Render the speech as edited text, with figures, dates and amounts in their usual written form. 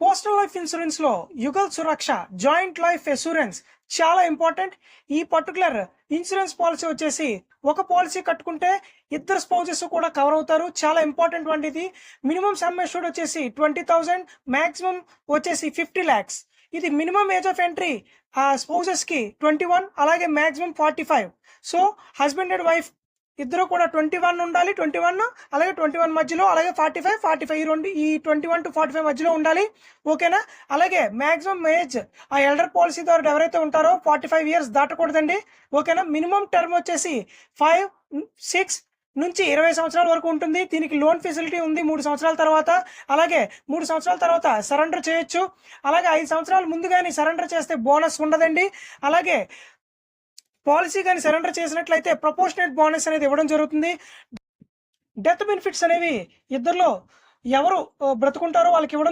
Postal life insurance లో యుగల్ సురక్ష joint life ఎసూరెన్స్ చాలా important. ఈ పర్టికులర్ ఇన్సూరెన్స్ పాలసీ వచ్చేసి ఒక పాలసీ కట్టుకుంటే ఇద్దరు స్పౌజెస్ కూడా కవర్ అవుతారు. చాలా ఇంపార్టెంట్ వంటిది. మినిమం సమ్ అష్యూర్డ్ వచ్చేసి 20,000, మాక్సిమం వచ్చేసి 50 lakhs. ఇది మినిమం ఏజ్ ఆఫ్ ఎంట్రీ ఆ స్పౌజెస్ కి 21, అలాగే maximum 45. So husband and wife ఇద్దరు కూడా 21 ఉండాలి. 21 అలాగే 21 మధ్యలో, అలాగే 45 ఈ రెండు, ఈ 21 to 45 మధ్యలో ఉండాలి. ఓకేనా? అలాగే మాక్సిమం ఏజ్ ఆ ఎల్డర్ పాలసీ ద్వారా ఎవరైతే ఉంటారో 45 years దాటకూడదండి. ఓకేనా? మినిమం టర్మ్ వచ్చేసి 5, 6 నుంచి 20 సంవత్సరాల వరకు ఉంటుంది. దీనికి లోన్ ఫెసిలిటీ ఉంది 3 సంవత్సరాల తర్వాత. అలాగే 3 సంవత్సరాల తర్వాత సరెండర్ చేయొచ్చు. అలాగే 5 సంవత్సరాల ముందు కానీ సరెండర్ చేస్తే బోనస్ ఉండదండి. అలాగే పాలసీ కానీ సరెండర్ చేసినట్లయితే ప్రపోర్షనేట్ బోనస్ అనేది ఇవ్వడం జరుగుతుంది. డెత్ బెనిఫిట్స్ అనేవి ఇద్దరిలో ఎవరు బ్రతుకుంటారో వాళ్ళకి ఇవ్వడం